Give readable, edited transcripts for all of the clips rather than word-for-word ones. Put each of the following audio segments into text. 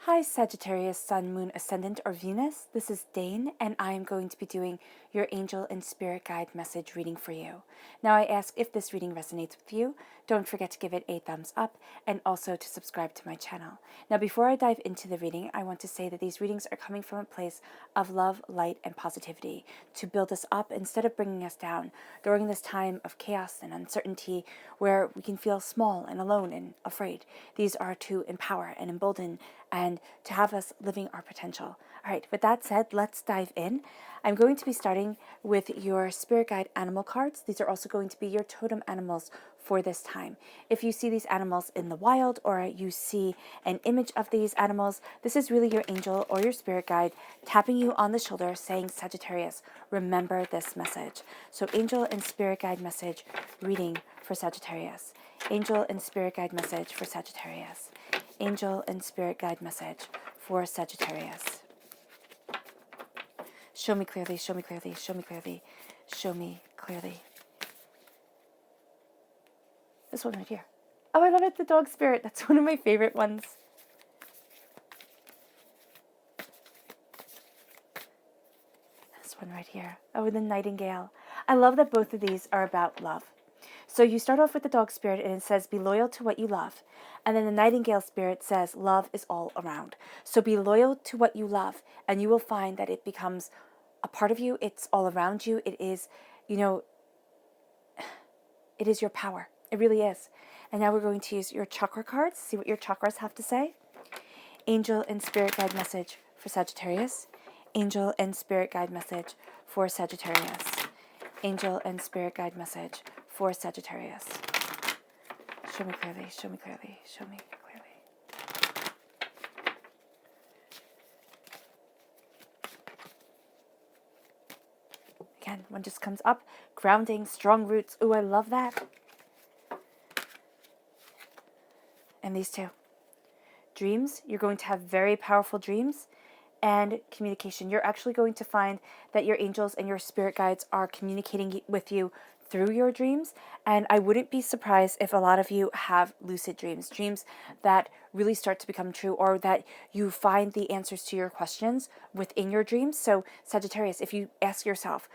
Hi Sagittarius, Sun, Moon, Ascendant, or Venus. This is Dane, and I am going to be doing your angel and spirit guide message reading for you. Now I ask if this reading resonates with you, don't forget to give it a thumbs up and also to subscribe to my channel. Now before I dive into the reading, I want to say that these readings are coming from a place of love, light, and positivity to build us up instead of bringing us down during this time of chaos and uncertainty where we can feel small and alone and afraid. These are to empower and embolden and to have us living our potential. All right, with that said, let's dive in. I'm going to be starting with your spirit guide animal cards. These are also going to be your totem animals for this time. If you see these animals in the wild or you see an image of these animals, this is really your angel or your spirit guide tapping you on the shoulder saying, Sagittarius, remember this message. So angel and spirit guide message reading for Sagittarius. Angel and spirit guide message for Sagittarius. Angel and spirit guide message for Sagittarius. Show me clearly, show me clearly, show me clearly, show me clearly. This one right here. Oh, I love it, the dog spirit. That's one of my favorite ones. This one right here. Oh, the nightingale. I love that both of these are about love. So you start off with the dog spirit and it says, be loyal to what you love. And then the nightingale spirit says, love is all around. So be loyal to what you love and you will find that it becomes a part of you. It's all around you. It is, it is your power. It really is. And now we're going to use your chakra cards. See what your chakras have to say. Angel and spirit guide message for Sagittarius. Angel and spirit guide message for Sagittarius. Angel and spirit guide message for Sagittarius. Show me clearly, show me clearly, show me clearly. Again, one just comes up. Grounding, strong roots. Ooh, I love that. And these two. Dreams. You're going to have very powerful dreams. And communication. You're actually going to find that your angels and your spirit guides are communicating with you through your dreams. And I wouldn't be surprised if a lot of you have lucid dreams, dreams that really start to become true, or that you find the answers to your questions within your dreams. So Sagittarius, if you ask yourself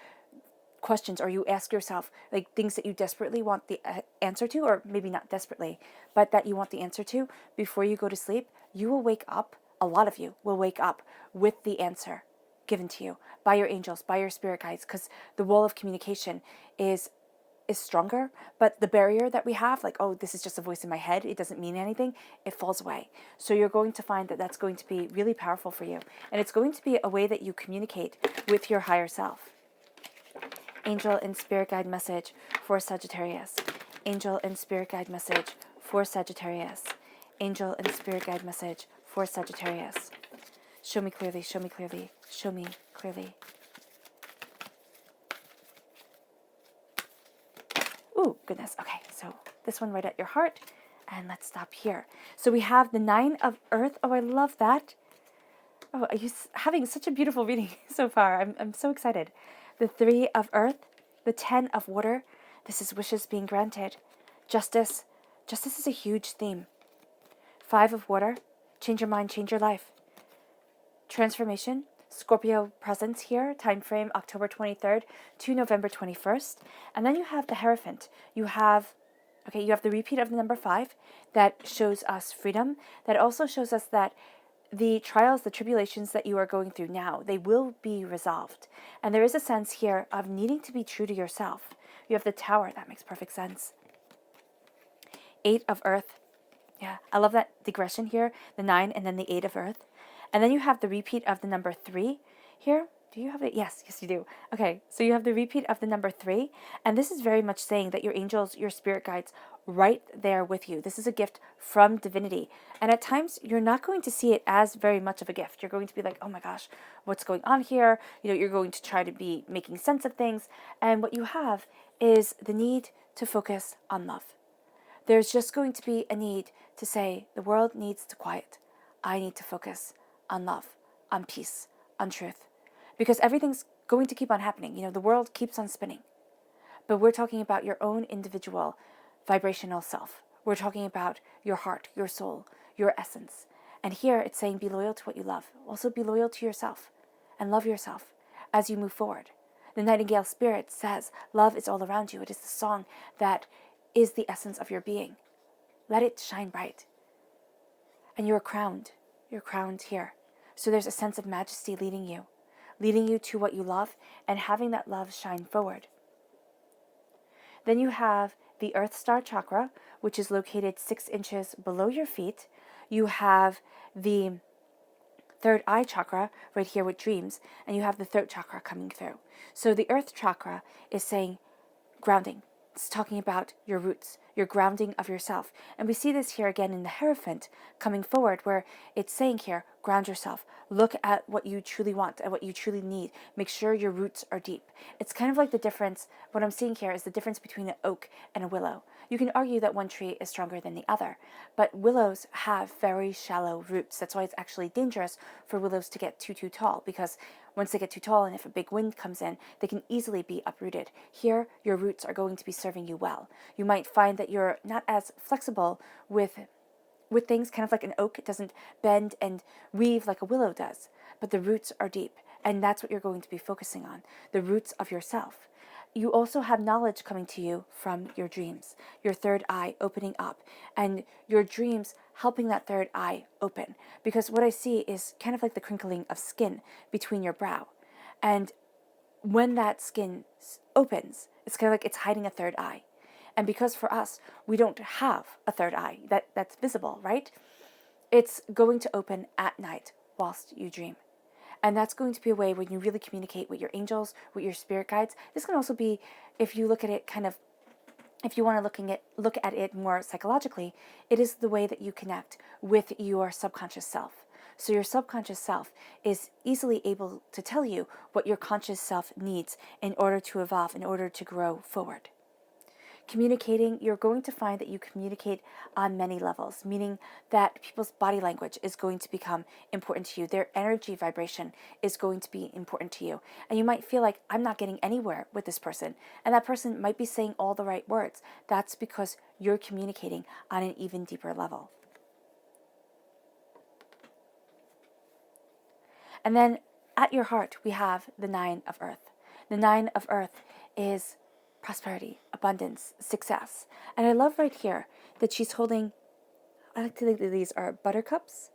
questions, or you ask yourself like things that you desperately want the answer to, or maybe not desperately, but that you want the answer to before you go to sleep, you will wake up, a lot of you will wake up with the answer given to you by your angels, by your spirit guides, because the wall of communication is stronger, but the barrier that we have, like, oh, this is just a voice in my head, it doesn't mean anything, it falls away. So you're going to find that that's going to be really powerful for you, and it's going to be a way that you communicate with your higher self. Angel and spirit guide message for Sagittarius. Angel and spirit guide message for Sagittarius. Angel and spirit guide message for Sagittarius. Show me clearly, show me clearly, show me clearly. Ooh, goodness. Okay, so this one right at your heart. And let's stop here. So we have the 9 of Earth. Oh, I love that. Oh, are you having such a beautiful reading so far? I'm so excited. The 3 of Earth. The 10 of Water. This is wishes being granted. Justice. Justice is a huge theme. 5 of Water. Change your mind, change your life. Transformation. Scorpio presence here, time frame October 23rd to November 21st. And then you have the Hierophant. You have the repeat of the number 5 that shows us freedom. That also shows us that the trials, the tribulations that you are going through now, they will be resolved. And there is a sense here of needing to be true to yourself. You have the Tower. That makes perfect sense. 8 of Earth. Yeah, I love that digression here. The 9 and then the 8 of Earth. And then you have the repeat of the number 3 here. Do you have it? Yes, you do. Okay, so you have the repeat of the number 3. And this is very much saying that your angels, your spirit guides, right there with you. This is a gift from divinity. And at times, you're not going to see it as very much of a gift. You're going to be like, oh my gosh, what's going on here? You're going to try to be making sense of things. And what you have is the need to focus on love. There's just going to be a need to say, the world needs to quiet. I need to focus on love, on peace, on truth. Because everything's going to keep on happening. The world keeps on spinning. But we're talking about your own individual vibrational self. We're talking about your heart, your soul, your essence. And here it's saying be loyal to what you love. Also be loyal to yourself and love yourself as you move forward. The Nightingale Spirit says love is all around you. It is the song that is the essence of your being. Let it shine bright. And you're crowned. You're crowned here. So there's a sense of majesty leading you to what you love and having that love shine forward. Then you have the Earth Star Chakra, which is located 6 inches below your feet. You have the third eye chakra right here with dreams, and you have the throat chakra coming through. So the Earth Chakra is saying grounding. It's talking about your roots, your grounding of yourself. And we see this here again in the Hierophant coming forward, where it's saying here, ground yourself. Look at what you truly want and what you truly need. Make sure your roots are deep. It's kind of like the difference, what I'm seeing here is the difference between an oak and a willow. You can argue that one tree is stronger than the other, but willows have very shallow roots. That's why it's actually dangerous for willows to get too tall, because once they get too tall and if a big wind comes in, they can easily be uprooted. Here, your roots are going to be serving you well. You might find that you're not as flexible with things, kind of like an oak. It doesn't bend and weave like a willow does, but the roots are deep, and that's what you're going to be focusing on, the roots of yourself. You also have knowledge coming to you from your dreams, your third eye opening up, and your dreams helping that third eye open. Because what I see is kind of like the crinkling of skin between your brow. And when that skin opens, it's kind of like it's hiding a third eye. And because for us, we don't have a third eye that's visible, right? It's going to open at night whilst you dream. And that's going to be a way when you really communicate with your angels, with your spirit guides. This can also be, if you look at it kind of, if you want to look at it more psychologically, it is the way that you connect with your subconscious self. So your subconscious self is easily able to tell you what your conscious self needs in order to evolve, in order to grow forward. Communicating, you're going to find that you communicate on many levels, meaning that people's body language is going to become important to you. Their energy vibration is going to be important to you. And you might feel like, I'm not getting anywhere with this person. And that person might be saying all the right words. That's because you're communicating on an even deeper level. And then at your heart, we have the 9 of Earth. The 9 of Earth is prosperity, abundance, success. And I love right here that she's holding, I like to think that these are buttercups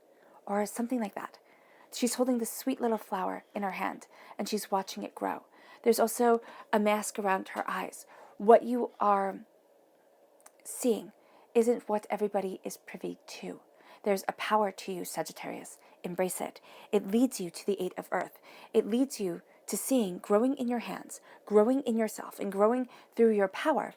or something like that. She's holding this sweet little flower in her hand and she's watching it grow. There's also a mask around her eyes. What you are seeing isn't what everybody is privy to. There's a power to you, Sagittarius. Embrace it. It leads you to the 8 of Earth. It leads you to seeing growing in your hands, growing in yourself, and growing through your power.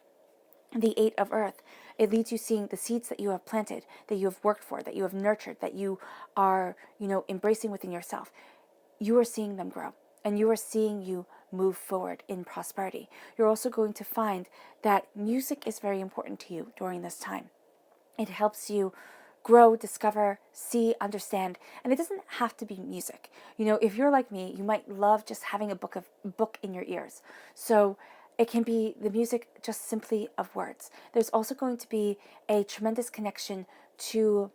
The 8 of Earth, it leads you seeing the seeds that you have planted, that you have worked for, that you have nurtured, that you are, embracing within yourself. You are seeing them grow, and you are seeing you move forward in prosperity. You're also going to find that music is very important to you during this time. It helps you grow, discover, see, understand, and it doesn't have to be music. If you're like me, you might love just having a book in your ears. So it can be the music just simply of words. There's also going to be a tremendous connection to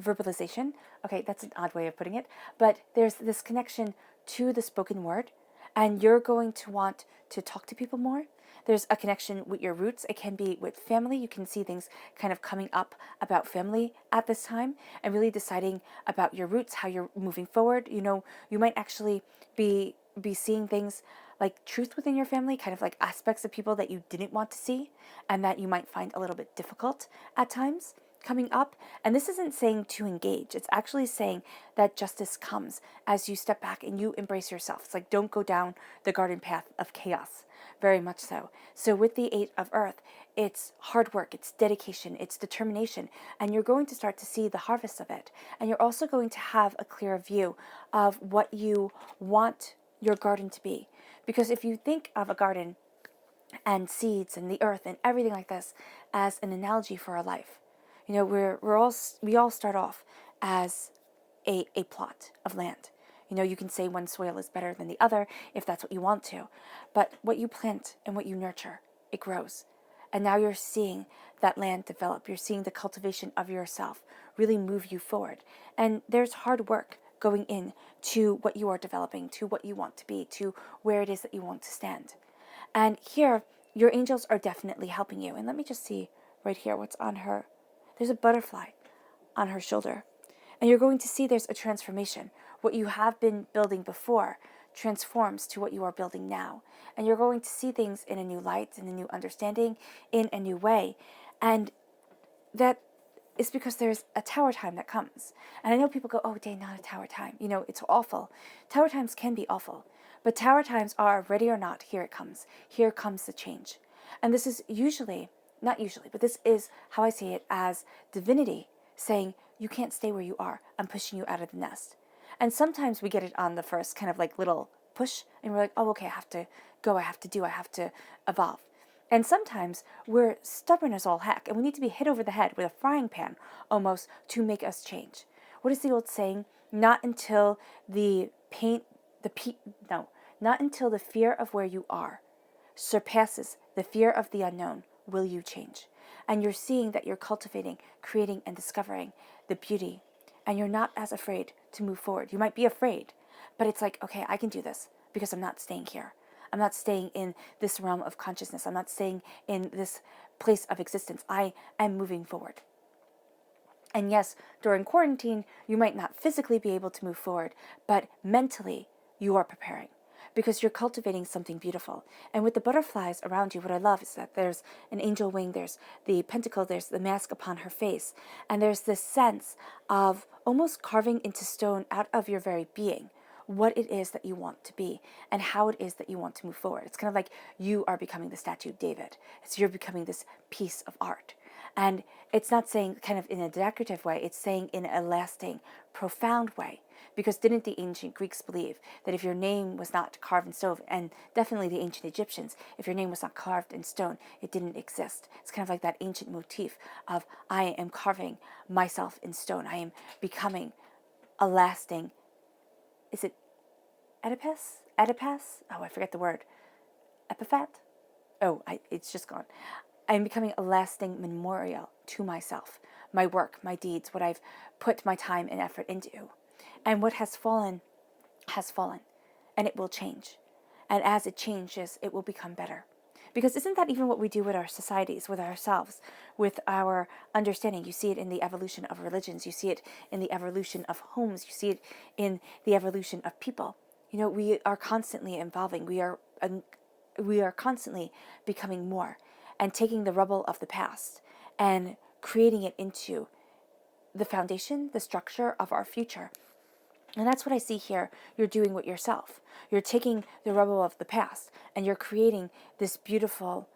verbalization. Okay, that's an odd way of putting it, but there's this connection to the spoken word, and you're going to want to talk to people more. There's a connection with your roots. It can be with family. You can see things kind of coming up about family at this time and really deciding about your roots, how you're moving forward. You might actually be seeing things like truth within your family, kind of like aspects of people that you didn't want to see and that you might find a little bit difficult at times coming up. And this isn't saying to engage. It's actually saying that justice comes as you step back and you embrace yourself. It's like, don't go down the garden path of chaos. Very much so. So with the 8 of Earth, it's hard work, it's dedication, it's determination, and you're going to start to see the harvest of it. And you're also going to have a clearer view of what you want your garden to be. Because if you think of a garden and seeds and the earth and everything like this as an analogy for our life, we all start off as a plot of land. You can say one soil is better than the other if that's what you want to. But what you plant and what you nurture, it grows. And now you're seeing that land develop. You're seeing the cultivation of yourself really move you forward. And there's hard work going in to what you are developing, to what you want to be, to where it is that you want to stand. And here, your angels are definitely helping you. And let me just see right here what's on her. There's a butterfly on her shoulder. And you're going to see there's a transformation. What you have been building before transforms to what you are building now. And you're going to see things in a new light, in a new understanding, in a new way. And that is because there's a tower time that comes. And I know people go, oh, Day, not a tower time. You know, it's awful. Tower times can be awful. But tower times are, ready or not, here it comes. Here comes the change. And this is usually, not usually, but this is how I see it as divinity saying, you can't stay where you are. I'm pushing you out of the nest. And sometimes we get it on the first kind of like little push, and we're like, oh, okay, I have to go, I have to evolve. And sometimes we're stubborn as all heck, and we need to be hit over the head with a frying pan almost to make us change. What is the old saying? Not until not until the fear of where you are surpasses the fear of the unknown will you change. And you're seeing that you're cultivating, creating, and discovering the beauty. And you're not as afraid to move forward. You might be afraid, but it's like, okay, I can do this because I'm not staying here. I'm not staying in this realm of consciousness. I'm not staying in this place of existence. I am moving forward. And yes, during quarantine, you might not physically be able to move forward, but mentally, you are preparing because you're cultivating something beautiful. And with the butterflies around you, what I love is that there's an angel wing, there's the pentacle, there's the mask upon her face, and there's this sense of almost carving into stone out of your very being what it is that you want to be and how it is that you want to move forward. It's kind of like you are becoming the statue of David. It's you're becoming this piece of art. And it's not saying kind of in a decorative way, it's saying in a lasting, profound way. Because didn't the ancient Greeks believe that if your name was not carved in stone, and definitely the ancient Egyptians, if your name was not carved in stone, it didn't exist. It's kind of like that ancient motif of I am carving myself in stone. I am becoming a lasting, is it Oedipus? Oedipus? Oh, I forget the word. Epiphat? Oh, it's just gone. I'm becoming a lasting memorial to myself, my work, my deeds, what I've put my time and effort into. And what has fallen, and it will change. And as it changes, it will become better. Because isn't that even what we do with our societies, with ourselves, with our understanding? You see it in the evolution of religions. You see it in the evolution of homes. You see it in the evolution of people. You know, we are constantly evolving. We are constantly becoming more and taking the rubble of the past and creating it into the foundation, the structure of our future. And that's what I see here. You're doing with yourself. You're taking the rubble of the past and you're creating this beautiful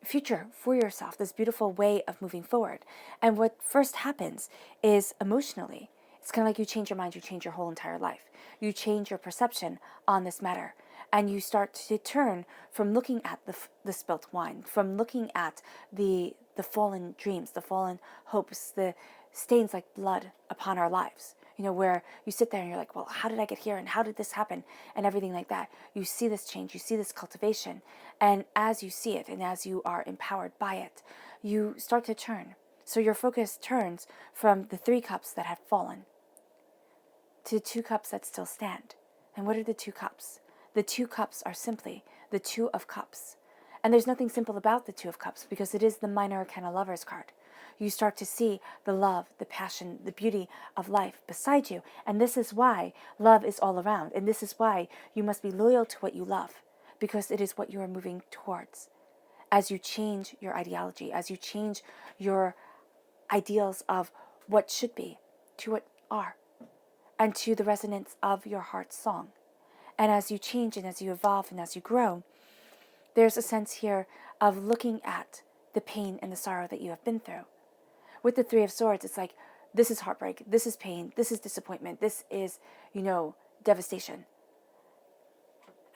future for yourself, this beautiful way of moving forward. And what first happens is emotionally, it's kind of like you change your mind, you change your whole entire life. You change your perception on this matter. And you start to turn from looking at the spilt wine, from looking at the fallen dreams, the fallen hopes, the stains like blood upon our lives. You know, where you sit there and you're like, well, how did I get here? And how did this happen? And everything like that. You see this change, you see this cultivation. And as you see it and as you are empowered by it, you start to turn. So your focus turns from the 3 cups that have fallen to the 2 cups that still stand. And what are the 2 cups? The 2 cups are simply the 2 of cups. And there's nothing simple about the 2 of cups because it is the minor arcana lovers card. You start to see the love, the passion, the beauty of life beside you. And this is why love is all around. And this is why you must be loyal to what you love, because it is what you are moving towards. As you change your ideology, as you change your ideals of what should be to what are, and to the resonance of your heart's song. And as you change and as you evolve and as you grow, there's a sense here of looking at the pain and the sorrow that you have been through. With the 3 of Swords, it's like, this is heartbreak, this is pain, this is disappointment, this is, devastation.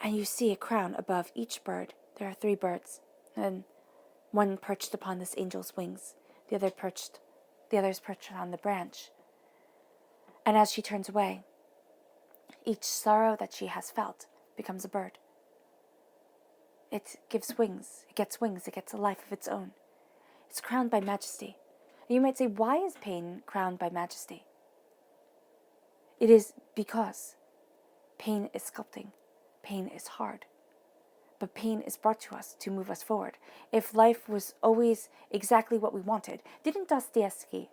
And you see a crown above each bird. There are 3 birds, and one perched upon this angel's wings, the others perched on the branch. And as she turns away, each sorrow that she has felt becomes a bird. it gives wings. It gets wings. It gets a life of its own. It's crowned by majesty. And you might say, why is pain crowned by majesty? It is because pain is sculpting. Pain is hard. But pain is brought to us to move us forward. If life was always exactly what we wanted, didn't Dostoevsky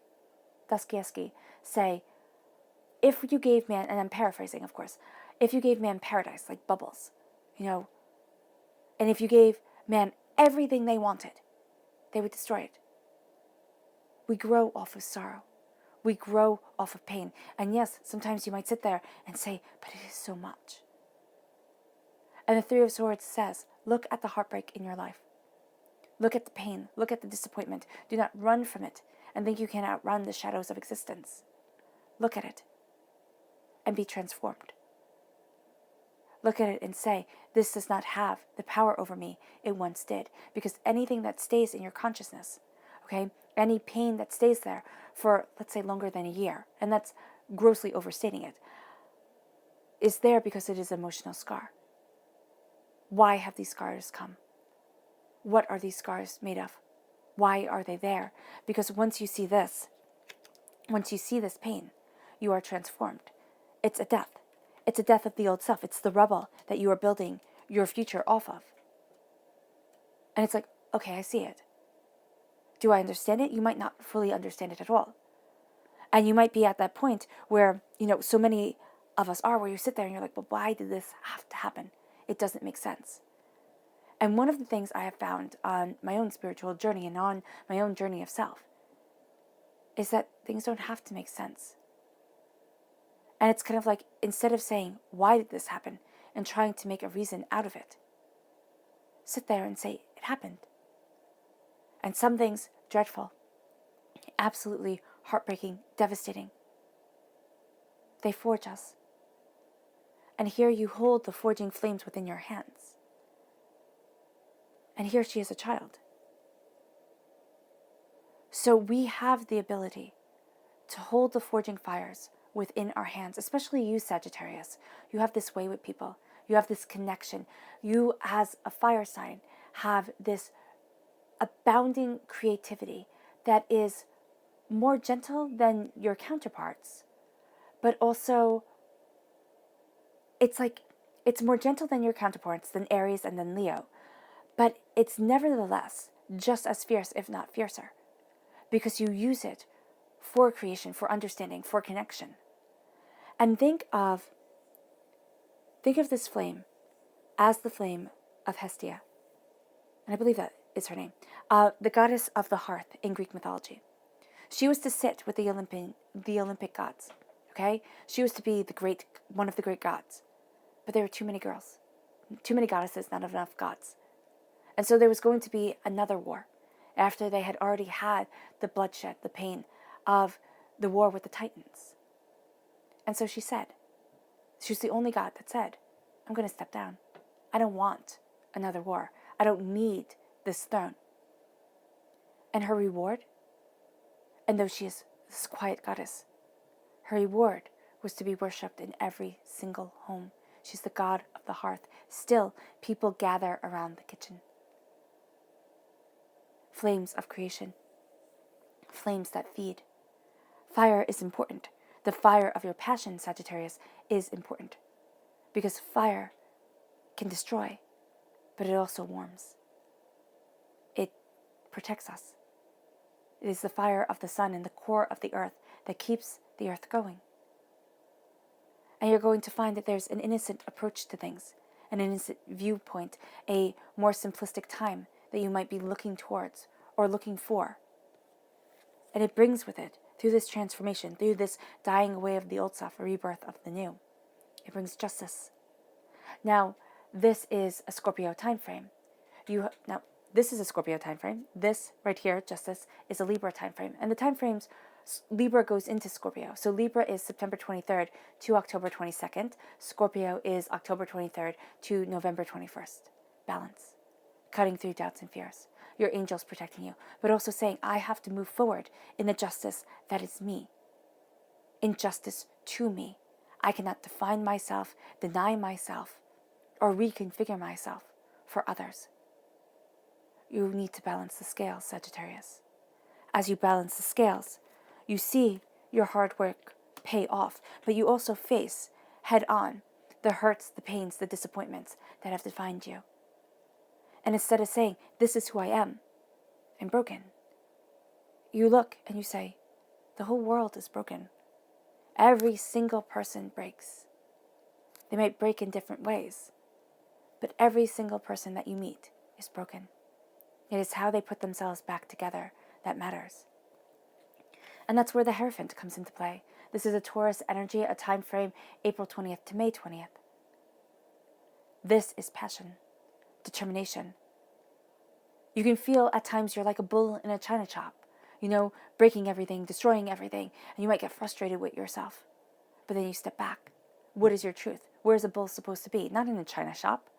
say, if you gave man, and I'm paraphrasing, of course, if you gave man paradise, like bubbles, and if you gave man everything they wanted, they would destroy it. We grow off of sorrow. We grow off of pain. And yes, sometimes you might sit there and say, but it is so much. And the Three of Swords says, look at the heartbreak in your life. Look at the pain. Look at the disappointment. Do not run from it and think you can outrun the shadows of existence. Look at it and be transformed. Look at it and say, this does not have the power over me it once did. Because anything that stays in your consciousness, any pain that stays there for, let's say, longer than a year, and that's grossly overstating it, is there because it is an emotional scar. Why have these scars come? What are these scars made of? Why are they there? Because once you see this pain, you are transformed. It's a death. It's a death of the old self. It's the rubble that you are building your future off of. And it's like, okay, I see it. Do I understand it? You might not fully understand it at all. And you might be at that point where, so many of us are, where you sit there and you're like, but why did this have to happen? It doesn't make sense. And one of the things I have found on my own spiritual journey and on my own journey of self is that things don't have to make sense. And it's kind of like, instead of saying, why did this happen? And trying to make a reason out of it, sit there and say, it happened. And some things, dreadful, absolutely heartbreaking, devastating, they forge us. And here you hold the forging flames within your hands. And here she is a child. So we have the ability to hold the forging fires within our hands, especially you, Sagittarius. You have this way with people. You have this connection. You, as a fire sign, have this abounding creativity that is more gentle than your counterparts, but also it's more gentle than your counterparts, than Aries and than Leo, but it's nevertheless just as fierce, if not fiercer, because you use it for creation, for understanding, for connection. And think of this flame as the flame of Hestia, and I believe that is her name, the goddess of the hearth in Greek mythology. She was to sit with the Olympic gods. She was to be one of the great gods. But there were too many girls, too many goddesses, not enough gods. And so there was going to be another war after they had already had the bloodshed, the pain of the war with the Titans. And so she was the only god that said, I'm going to step down. I don't want another war. I don't need this throne. And her reward, and though she is this quiet goddess, her reward was to be worshipped in every single home. She's the god of the hearth. Still, people gather around the kitchen. Flames of creation. Flames that feed. Fire is important. The fire of your passion, Sagittarius, is important. Because fire can destroy, but it also warms. It protects us. It is the fire of the sun and the core of the earth that keeps the earth going. And you're going to find that there's an innocent approach to things, an innocent viewpoint, a more simplistic time that you might be looking towards or looking for. And it brings with it, through this transformation, through this dying away of the old self, a rebirth of the new, it brings justice. Now, this is a Scorpio time frame. This is a Scorpio time frame. This right here, justice, is a Libra time frame. And the time frames, Libra goes into Scorpio. So Libra is September 23rd to October 22nd. Scorpio is October 23rd to November 21st. Balance. Cutting through doubts and fears. Your angels protecting you. But also saying, I have to move forward in the justice that is me. In justice to me. I cannot define myself, deny myself, or reconfigure myself for others. you need to balance the scales, Sagittarius. As you balance the scales, you see your hard work pay off, but you also face head on the hurts, the pains, the disappointments that have defined you. And instead of saying, this is who I am, I'm broken, you look and you say, the whole world is broken. Every single person breaks. They might break in different ways, but every single person that you meet is broken. It is how they put themselves back together that matters. And that's where the Hierophant comes into play. This is a Taurus energy, a time frame, April 20th to May 20th. This is passion, determination. You can feel at times you're like a bull in a china shop, breaking everything, destroying everything, and you might get frustrated with yourself. But then you step back. What is your truth? Where is a bull supposed to be? Not in a china shop.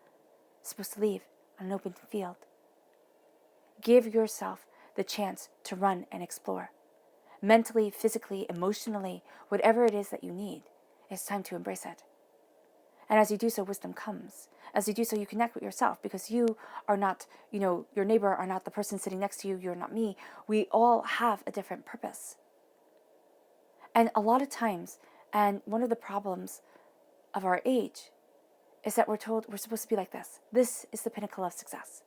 It's supposed to leave on an open field. Give yourself the chance to run and explore. Mentally, physically, emotionally, whatever it is that you need, it's time to embrace it. And as you do so, wisdom comes. As you do so, you connect with yourself, because you are not, your neighbor are not the person sitting next to you. You're not me. We all have a different purpose. And a lot of times, and one of the problems of our age is that we're told we're supposed to be like this. This is the pinnacle of success.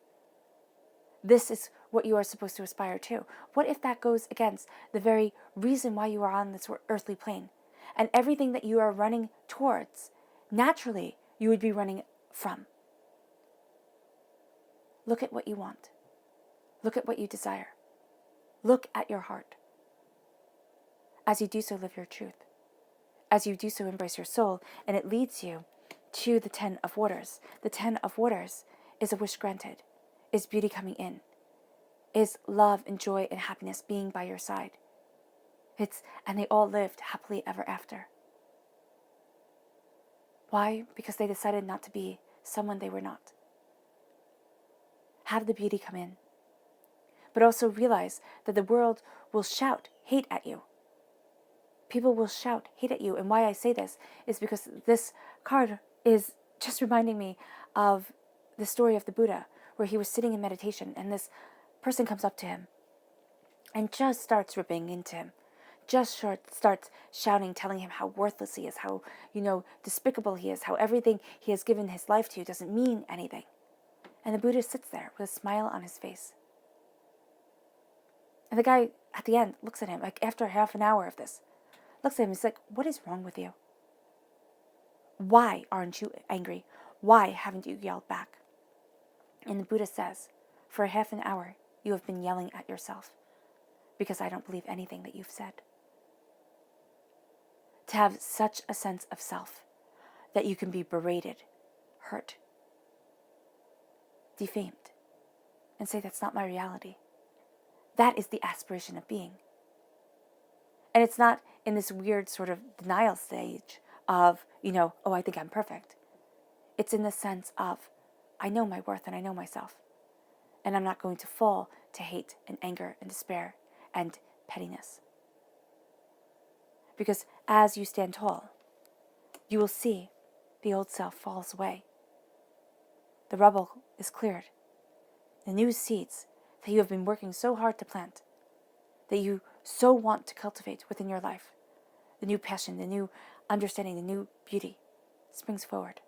This is what you are supposed to aspire to. What if that goes against the very reason why you are on this earthly plane? And everything that you are running towards, naturally, you would be running from. Look at what you want. Look at what you desire. Look at your heart. As you do so, live your truth. As you do so, embrace your soul, and it leads you to the 10 of Waters. The 10 of Waters is a wish granted, is beauty coming in, is love and joy and happiness being by your side. And they all lived happily ever after. Why? Because they decided not to be someone they were not. Have the beauty come in. But also realize that the world will shout hate at you. People will shout hate at you. And why I say this is because this card is just reminding me of the story of the Buddha, where he was sitting in meditation and this person comes up to him and just starts ripping into him. Just starts shouting, telling him how worthless he is, how, despicable he is, how everything he has given his life to doesn't mean anything. And the Buddha sits there with a smile on his face. And the guy at the end looks at him, like after half an hour of this, looks at him and he's like, what is wrong with you? Why aren't you angry? Why haven't you yelled back? And the Buddha says, for half an hour, you have been yelling at yourself because I don't believe anything that you've said. To have such a sense of self that you can be berated, hurt, defamed, and say that's not my reality. That is the aspiration of being. And it's not in this weird sort of denial stage of, I think I'm perfect. It's in the sense of, I know my worth and I know myself. And I'm not going to fall to hate and anger and despair and pettiness. Because as you stand tall, you will see the old self falls away. The rubble is cleared. The new seeds that you have been working so hard to plant, that you so want to cultivate within your life, the new passion, the new understanding, the new beauty springs forward.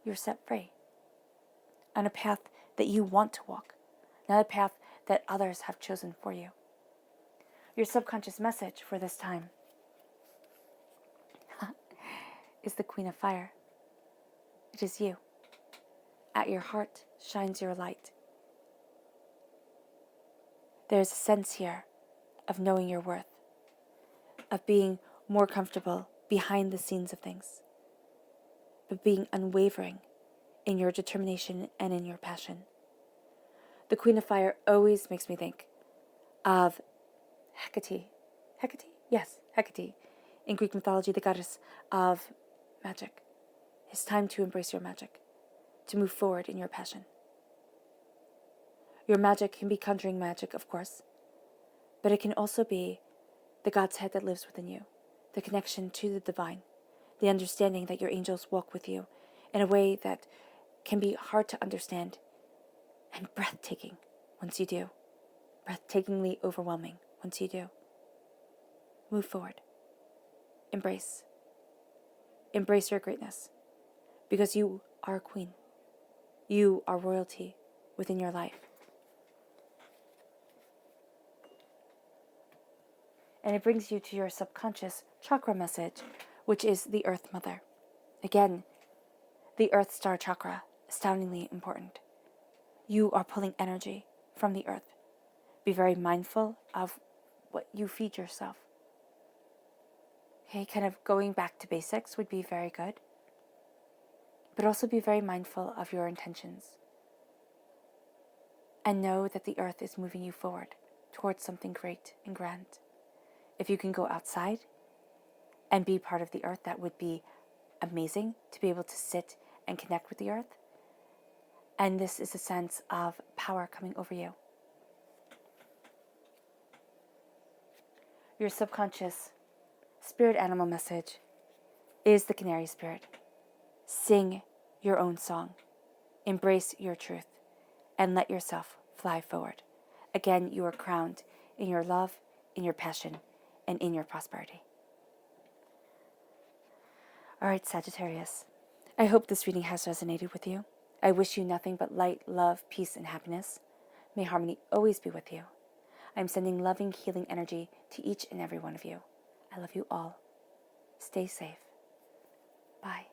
You're set free on a path that you want to walk, not a path that others have chosen for you. Your subconscious message for this time is the Queen of Fire. It is you. At your heart shines your light. There's a sense here of knowing your worth, of being more comfortable behind the scenes of things, but being unwavering in your determination and in your passion. The Queen of Fire always makes me think of Hecate. Hecate? Yes, Hecate. In Greek mythology, the goddess of magic. It's time to embrace your magic, to move forward in your passion. Your magic can be conjuring magic, of course, but it can also be the God's head that lives within you, the connection to the divine, the understanding that your angels walk with you in a way that can be hard to understand and breathtaking once you do. Breathtakingly overwhelming once you do. Move forward. Embrace. Embrace your greatness, because you are a queen. You are royalty within your life. And it brings you to your subconscious chakra message, which is the Earth Mother. Again, the Earth Star Chakra, astoundingly important. You are pulling energy from the earth. Be very mindful of what you feed yourself. Okay, kind of going back to basics would be very good. But also be very mindful of your intentions. And know that the earth is moving you forward towards something great and grand. If you can go outside and be part of the earth, that would be amazing, to be able to sit and connect with the earth. And this is a sense of power coming over you. Your subconscious spirit animal message is the canary spirit. Sing your own song. Embrace your truth and let yourself fly forward. Again, you are crowned in your love, in your passion, and in your prosperity. All right, Sagittarius. I hope this reading has resonated with you. I wish you nothing but light, love, peace, and happiness. May harmony always be with you. I'm sending loving, healing energy to each and every one of you. I love you all. Stay safe. Bye.